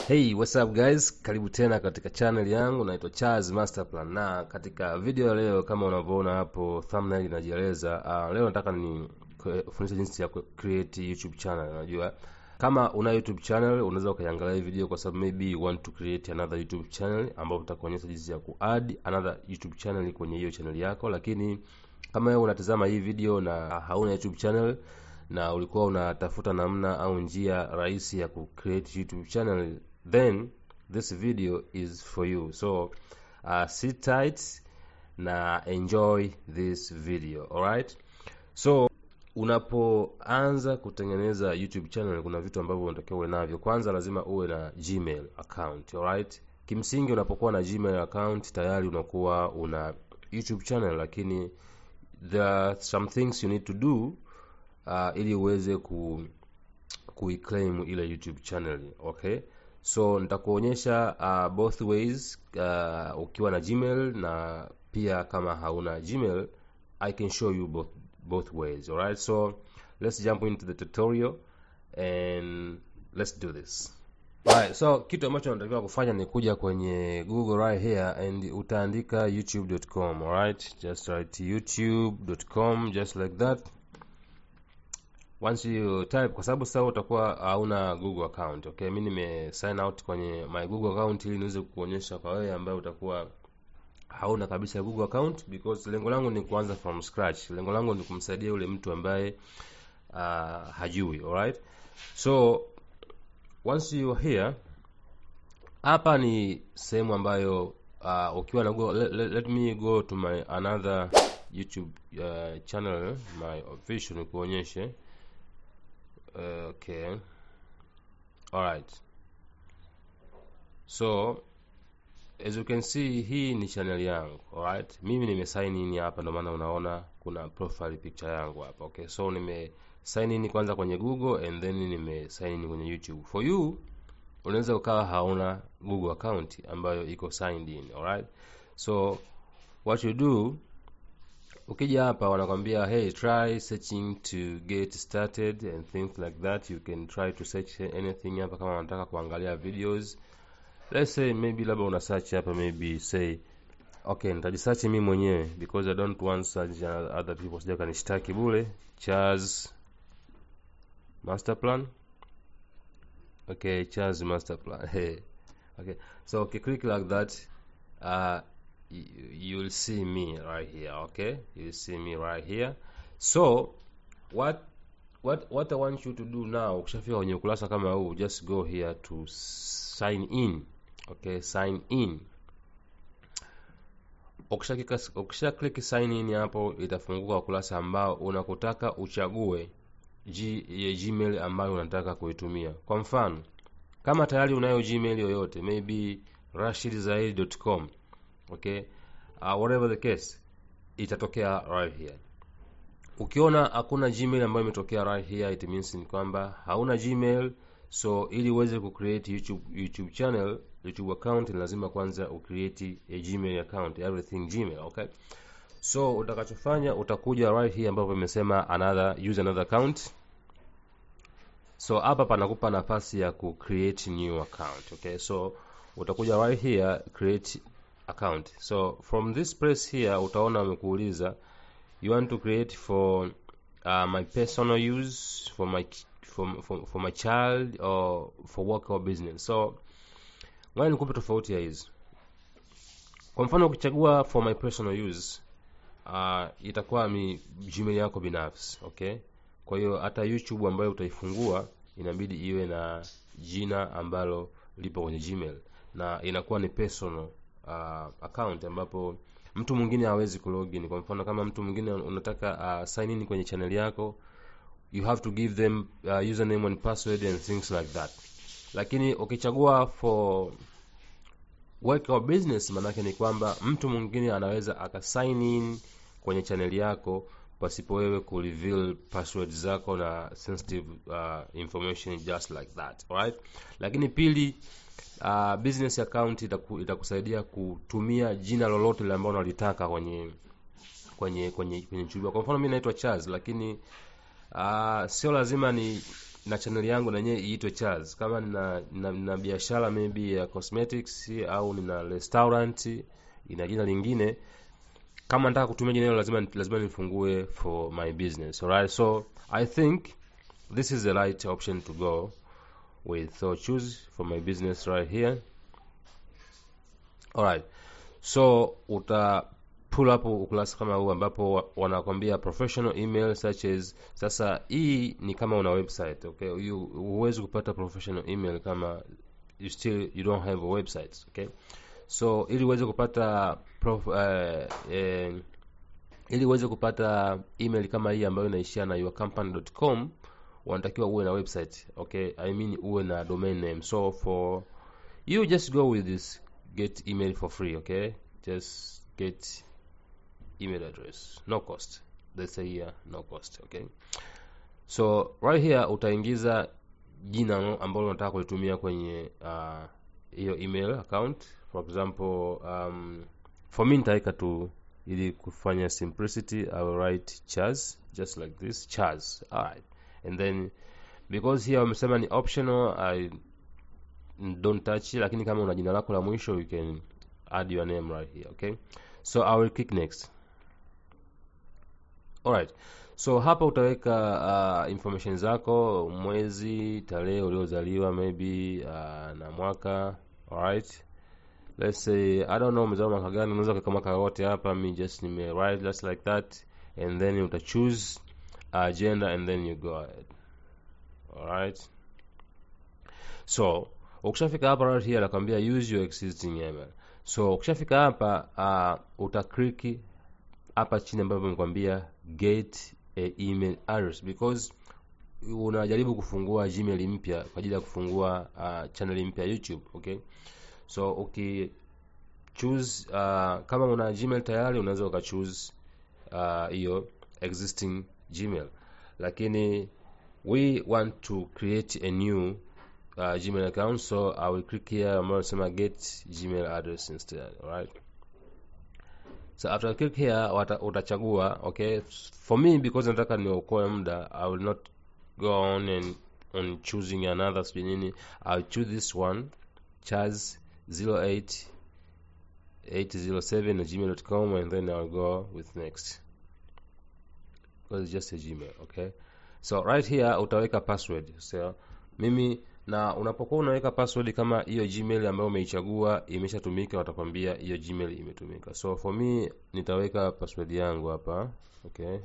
Hey, what's up guys? Karibu tena katika channel yangu, naitwa Charles Masterplan. Na katika video ya leo kama unavyoona hapo thumbnail inajieleza, leo nataka ni kufundisha jinsi ya create YouTube channel. Unajua kama una YouTube channel unaweza ukaangalia hii video kwa sababu maybe you want to create another YouTube channel ambapo utakuonyesha jinsi ya kuadd another YouTube channel kwenye hiyo channel yako. Lakini kama wewe unatazama hii video na hauna YouTube channel na ulikuwa unatafuta namna au njia rahisi ya create YouTube channel, then this video is for you. So sit tight na enjoy this video. Alright, so unapoanza kutengeneza YouTube channel kuna vitu ambavyo unatakiwa uwe navyo. Kwanza lazima uwe na Gmail account. Alright, kimsingi unapokuwa na Gmail account tayari unakuwa una YouTube channel, lakini there are some things you need to do ili uweze kuiclaim ile YouTube channel. Okay, so nitakuonyesha both ways, ukiwa na Gmail na pia kama hauna Gmail. I can show you both ways. Alright, so let's jump into the tutorial and let's do this. Alright, so kitu ambacho unatakiwa kufanya ni kuja kwenye Google right here and utaandika youtube.com. Alright, just write youtube.com just like that. Once you type, kwa sababu sasa utakuwa hauna Google account. Okay, mimi nime sign out kwenye my Google account ili niweze kuonyesha kwa wewe ambaye utakuwa hauna kabisa Google account, because lengo langu ni kuanza from scratch. Lengo langu ni kumsaidia yule mtu ambaye hajui. Alright, so once you are here, hapa ni sehemu ambayo ukiwa na Google, let me go to my another YouTube channel, my official, nikuonyeshe. Okay, alright, so as you can see hii ni channel yangu. Alright, mimi nime sign in hapa, ndio maana unaona kuna profile picture yangu hapa. Okay, so nime sign in kwanza kwenye Google and then nime sign in kwenye YouTube. For you unaweza ukawa hauna Google account ambayo iko signed in. Alright, so what you do, ukija hapa wanakwambia hey, try searching to get started and things like that. You can try to search anything hapa kama unataka kuangalia videos. Let's say maybe labda una search hapa, maybe say okay, nitajisearch mimi mwenyewe because I don't want search other people, sija kanishtaki bure. Charles Masterplan. Okay, Charles Masterplan. Hey, okay, so okay, click like that. You'll see me right here. Okay, you'll see me right here. So what I want you to do now, ukishafika kwenye ukurasa kama huu, just go here to sign in. Okay, sign in. Ukisha click sign in hapo, itafunguka ukurasa ambao unakutaka uchague Gmail ambayo unataka kuitumia. Kwa mfano, kama tayari unayo Gmail yoyote, maybe rashidzaid.com, okay, whatever the case, itatokea right here. Ukiona hakuna Gmail ambayo imetokea right here, it means ni kwamba hauna Gmail. So ili uweze kucreate YouTube channel, YouTube account, lazima kwanza ucreate a Gmail account, everything Gmail. Okay, so utakachofanya utakuja right here ambapo imesema use another account. So hapa panakupa nafasi ya create new account. Okay, so utakuja right here create account. So from this place here utaona wamekuuliza you want to create for my personal use, for my child, or for work or business. So ngoja nikupe tofauti ya hizi. Kwa mfano ukichagua for my personal use, itakuwa ni Gmail yako binafsi. Okay, kwa hiyo hata YouTube ambayo utaifungua inabidi iwe na jina ambalo lipo kwenye Gmail na inakuwa ni personal account ambapo mtu mwingine hawezi kulogin. Kwa mfano kama mtu mwingine unataka sign in kwenye channel yako, you have to give them username and password and things like that. Lakini ukichagua for work or business, manake ni kwamba mtu mwingine anaweza aka sign in kwenye channel yako pasipo wewe ku reveal password zako na sensitive information just like that. Alright, lakini pili, business account itakusaidia kutumia jina lolote ambalo unalitaka kwenye YouTube. Kwa mfano mimi naitwa Charles, lakini sio lazima ni na channel yangu na yenyewe iitwe Charles. Kama nina biashara maybe ya cosmetics au nina restaurant ina jina lingine, kama nataka kutumia jina hilo lazima nifungue for my business. Alright, so I think this is the right option to go with. So choose for my business right here. Alright, so uta pull up ukurasa kama huu ambapo wanakwambia professional email such as. Sasa hii ni kama una website, okay? Huwezi kupata professional email kama you don't have a website, okay? So ili uweze kupata email kama hii ambayo inaishia na yourcompany.com, wanatakiwa uwe na website, okay? I mean uwe na domain name. So for you, just go with this get email for free, okay? Just get email address, no cost. Let's say here no cost, okay? So right here utaingiza jina ambalo unataka kulitumia kwenye hiyo email account. For example, for me nitaweka tu ili kufanya simplicity, I will write Chaz, just like this, Chaz. Alright, and then because here wamesema ni optional, I don't touch it, lakini kama una jina lako la mwisho you can add your name right here, okay? So I will click next. Alright, so hapa utaweka information zako, mwezi, tarehe uliozaliwa maybe na mwaka. Alright, let's say I don't know umezaliwa mwaka gani, unaweza kuweka mwaka wote hapa. Me just nime write just like that, and then uta choose gender and then you go ahead. Alright, so ukishafika hapa right here nakwambia use your existing email. So ukishafika hapa uta click hapa chini ambapo nimekwambia get a email address, because unajaribu kufungua Gmail mpya kwa ajili ya kufungua channel mpya YouTube, okay? So choose kama una Gmail tayari unaweza ukachoose hiyo existing Gmail, lakini we want to create a new Gmail account, so I will click here ambayo nasema get Gmail address instead. Alright, so after click here utachagua, okay? For me, because nataka niokoe muda, I will not go on choosing another nini. I'll choose this one, chaz08807@gmail.com, and then I'll go with next because it's just a Gmail, okay? So right here utaweka password. So mimi, na unapokuwa unaweka password kama hiyo Gmail ambayo umeichagua imeshatumika, watakwambia hiyo Gmail imetumika. So for me nitaweka password yangu hapa, okay?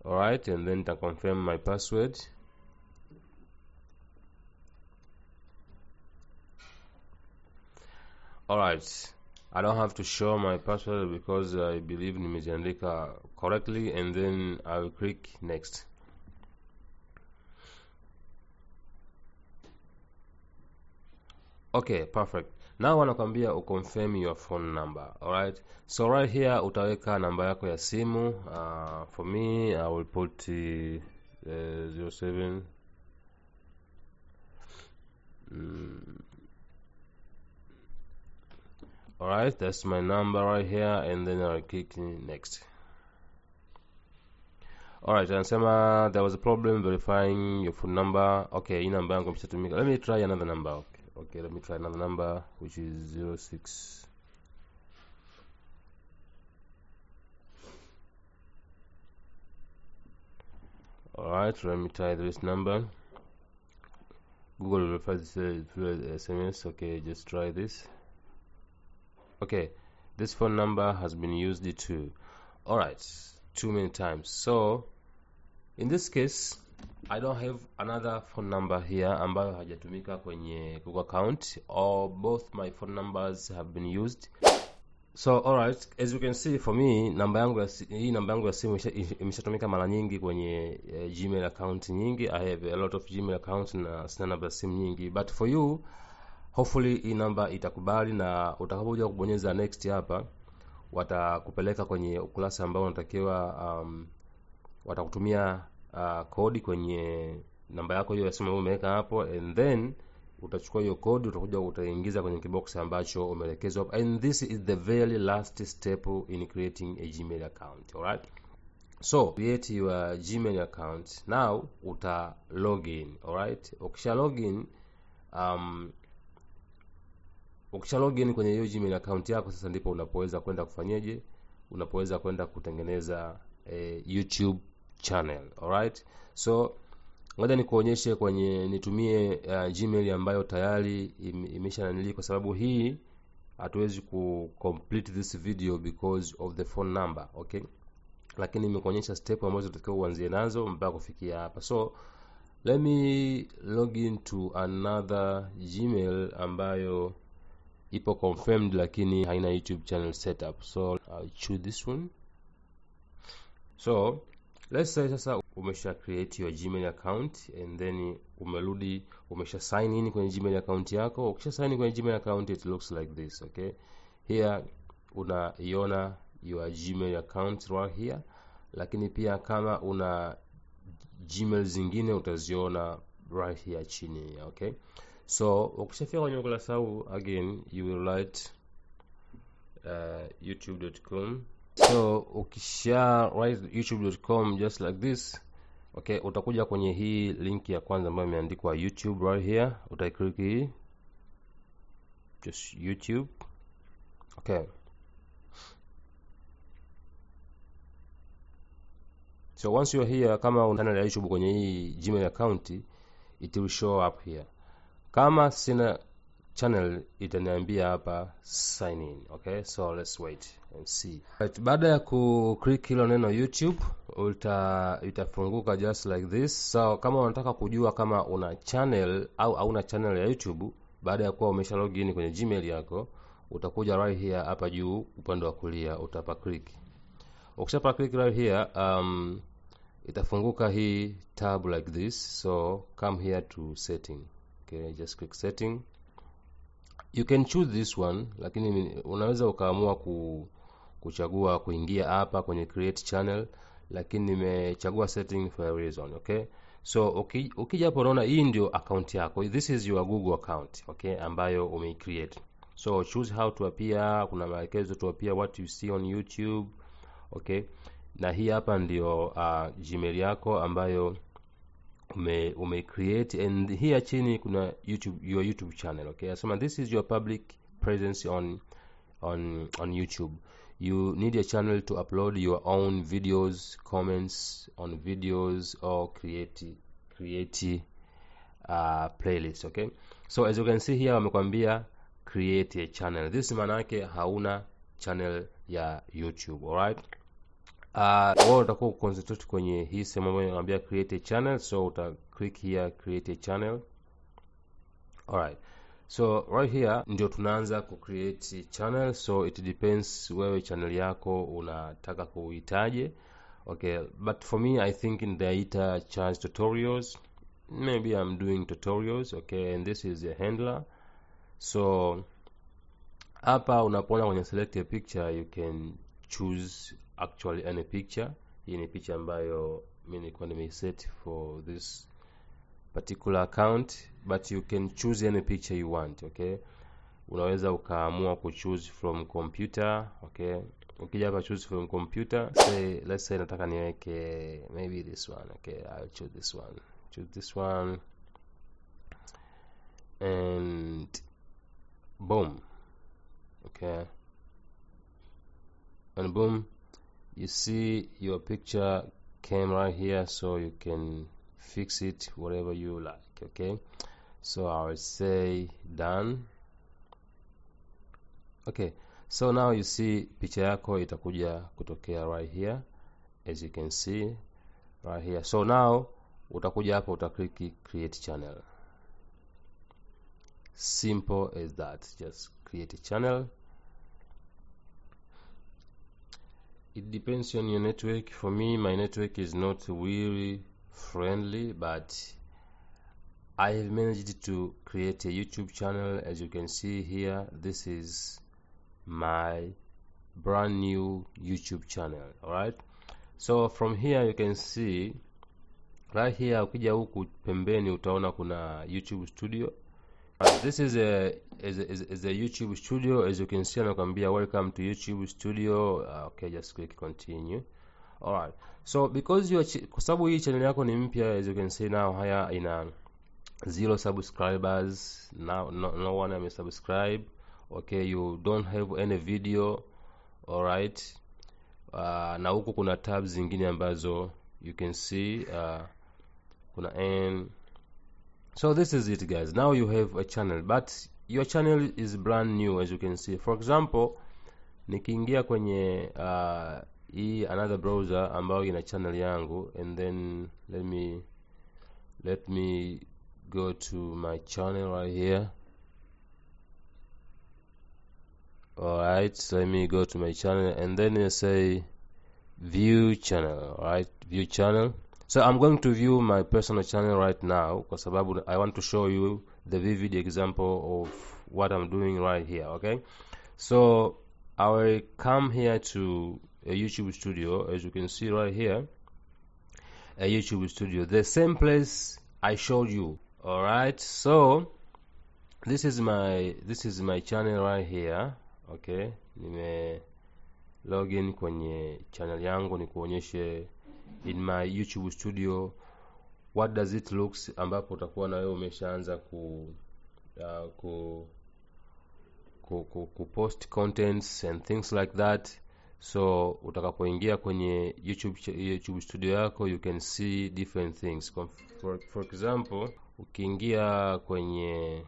Alright, and then nita confirm my password. Alright, I don't have to show my password because I believe nimeziandika correctly, and then I will click next. Okay, perfect. Now wanakwambia uconfirm your phone number. Alright, so right here utaweka namba yako ya simu. For me I will put 07 Alright, that's my number right here, and then I'll click next. Alright, anasema there was a problem verifying your phone number. Okay, hii namba yangu imeshatumika. Let me try another number. Okay, let me try another number, which is 06. Alright, let me try this number. Google verifies through SMS. Okay, just try this. Okay, this phone number has been used too. Alright, too many times. So in this case I don't have another phone number here ambayo hajatumika kwenye Google account, or both my phone numbers have been used. So alright, as you can see, for me hii namba yangu ya simu imeshatumika mara nyingi kwenye Gmail account nyingi. I have a lot of Gmail accounts na sina namba ya simu nyingi, but for you hopefully hii namba itakubali, na utakapokuja kubonyeza next hapa watakupeleka kwenye ukurasa ambao unatakiwa watakutumia kodi kwenye namba yako hiyo ya simu umeweka hapo, and then utachukua hiyo code, utakuja utaingiza kwenye kibox ambacho umeelekezwa, and this is the very last step in creating a Gmail account. Alright, so create your Gmail account. Now uta login. Alright, ukisha login kwenye hiyo Gmail account yako, sasa ndipo unapoweza kwenda kufanyaje, unapoweza kwenda kutengeneza YouTube channel. Alright, so ngoja nikuonyeshe nitumie Gmail ambayo tayari imeshananili, kwa sababu hii hatuwezi ku complete this video because of the phone number. Okay, lakini nimekuonyesha step ambazo tutakao uanzie nazo mpaka kufikia hapa. So let me log in to another Gmail ambayo ipo confirmed lakini haina YouTube channel setup. So I'll choose this one. So let's say sasa umesha create your Gmail account and then umesha sign in kwenye Gmail account yako. Ukisha sign in kwenye Gmail account, it looks like this. Okay, here unaiona your Gmail account right here, lakini pia kama una Gmail zingine utaziona right here chini. Okay, so ukishafika kwenye ukurasa huu, again you will write youtube.com. So ukisha write youtube.com just like this, okay, utakuja kwenye hii link ya kwanza ambayo imeandikwa YouTube right here, utaiclick hii, just YouTube. Okay, so once you're here, kama una channel ya YouTube kwenye hii Gmail account, it will show up here. Kama sina channel, itaniambia hapa sign in. Okay, so let's wait and see. Right, baada ya ku click hilo neno YouTube, itafunguka just like this. So kama unataka kujua kama una channel au hauna channel ya YouTube, baada ya kuwa umesha login kwenye Gmail yako, utakuja right here hapa juu upande wa kulia, utapa click. Ukishapa click right here, itafunguka hii tab like this. So come here to setting. Okay, just click setting. You can choose this one, lakini unaweza ukaamua kuchagua kuingia hapa kwenye create channel, lakini nimechagua setting for a reason. Okay, so ukija hapo unaona hii ndio account yako. This is your Google account, okay, ambayo umecreate. So choose how to appear, kuna maelekezo to appear what you see on YouTube. Okay, na hii hapa ndio Gmail yako ambayo ume create, and here chini kuna your YouTube channel. Okay, asema this is your public presence on YouTube. You need a channel to upload your own videos, comments on videos, or create playlist. Okay, so as you can see here wamekwambia create a channel. This maana yake hauna channel ya YouTube. Alright, wao utakuwa concentrate kwenye hii sehemu ambayo inaambia create a channel, so uta click here create a channel. Alright, so right here ndio tunaanza ku create channel. So it depends wewe channel yako unataka kuitaje. Okay, but for me I think in the ita charge tutorials, maybe I'm doing tutorials. Okay, and this is a handler. So hapa unapoona kwenye select a picture, you can choose actually any picture. Hii ni picha ambayo mimi nilikuwa nimeset for this particular account, but you can choose any picture you want. Okay, unaweza ukaamua ku choose from computer. Okay, ukija hapa choose from computer, let's say nataka niweke maybe this one. Okay, I'll choose this one and boom. Okay, and boom, you see your picture came right here, so you can fix it whatever you like. Okay, so I will say done. Okay, so now you see picha yako itakuja kutokea right here, as you can see right here. So now utakuja hapa utaklik create channel. Simple as that, just create a channel. It depends on your network. For me, my network is not really friendly, but I have managed to create a YouTube channel. As you can see here, this is my brand new YouTube channel. Alright, so from here you can see right here, ukija huku pembeni utaona kuna YouTube studio. This is a YouTube studio. As you can see, anakuambia welcome to YouTube studio. Okay, just click continue. Alright, so because kwa sababu hii channel yako ni mpya, as you can see now, haya ina 0 subscribers. Now no one has subscribed. Okay, you don't have any video. Alright, na huku kuna tabs zingine ambazo you can see kuna n. So this is it, guys. Now you have a channel, but your channel is brand new, as you can see. For example, nikiingia kwenye hii another browser ambayo ina channel yangu, and then let me go to my channel right here. Alright, so let me go to my channel, and then you say view channel. Alright, view channel. So I'm going to view my personal channel right now kwa sababu I want to show you the vivid example of what I'm doing right here. Okay, so I will come here to a YouTube studio, as you can see right here, a YouTube studio, the same place I showed you. Alright, so this is my channel right here. Okay, nime login kwenye channel yangu ni kuonyeshe in my YouTube studio what does it looks, ambapo utakuwa na wewe umeshaanza ku post contents and things like that. So utakapoingia kwenye YouTube studio yako, you can see different things. For example, ukiingia kwenye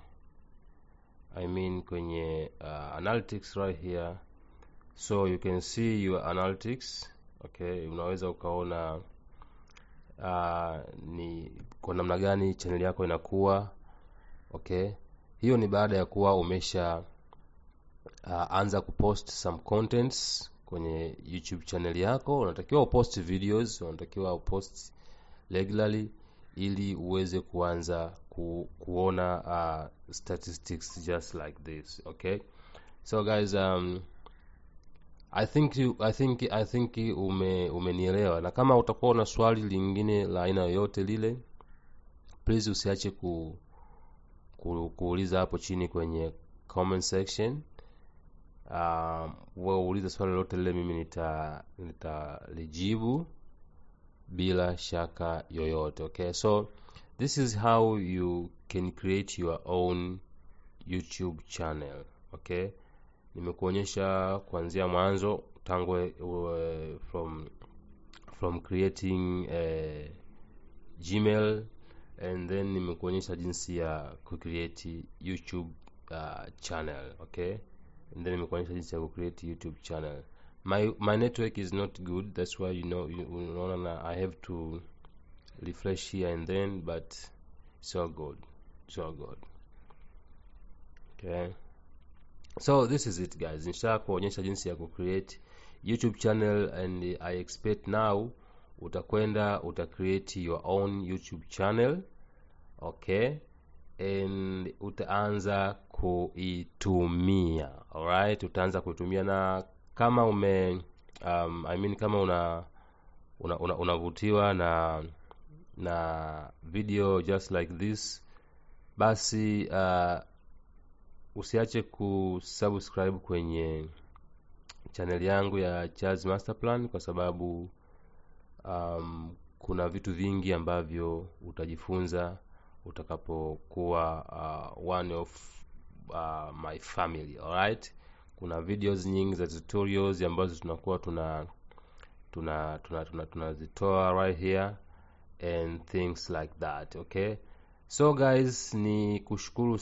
kwenye analytics right here, so you can see your analytics. Okay, unaweza ukaona ni kwa namna gani channel yako inakuwa. Okay, hiyo ni baada ya kuwa umesha anza kupost some contents kwenye YouTube channel yako. Unatakiwa upost videos, unatakiwa upost regularly ili uweze kuanza kuona statistics just like this. Okay, so guys, I think umenielewa, na kama utakuwa na swali lingine la aina yoyote lile, please usiache kuuliza hapo chini kwenye comment section. Wewe uliza swali lolote lile, mimi nitalijibu bila shaka yoyote. Okay, so this is how you can create your own YouTube channel. Okay, nimekuonyesha kuanzia mwanzo tangu from creating a Gmail, and then nimekuonyesha jinsi ya create YouTube channel. Okay, and then nimekuonyesha jinsi ya create YouTube channel. My network is not good, that's why you know I have to refresh here and then, but it's all good. Okay, so this is it, guys. Nisha kuonyesha jinsi ya create YouTube channel, and I expect now utakwenda create your own YouTube channel. Okay, and utaanza kuitumia. Alright, utaanza kuitumia, na kama kama unavutiwa na video just like this, basi usiache kusubscribe kwenye channel yangu ya Charles Masterplan, kwa sababu kuna vitu vingi ambavyo utajifunza utakapokuwa one of my family. Alright, kuna videos nyingi za tutorials ambazo tunakuwa tunazitoa right here and things like that. Okay, so guys, ni kushukuru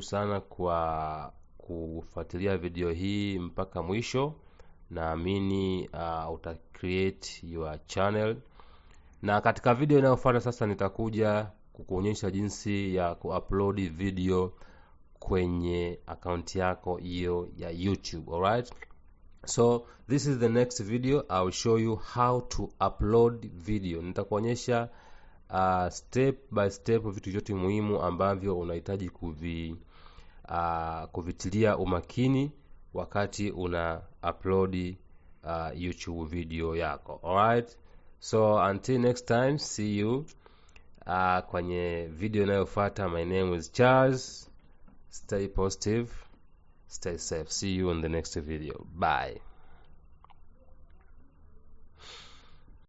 sana kwa kufuatilia video hii mpaka mwisho. Naamini uta create your channel, na katika video inayofuata sasa nitakuja kukuonyesha jinsi ya kuupload video kwenye account yako hiyo ya YouTube. Alright, so this is the next video. I will show you how to upload video. Nitakuonyesha step by step vitu vyote muhimu ambavyo unahitaji kuvitilia umakini wakati una upload YouTube video yako. Alright, so until next time, see you kwenye video inayofuata. My name is Charles. Stay positive, stay safe. See you in the next video. Bye.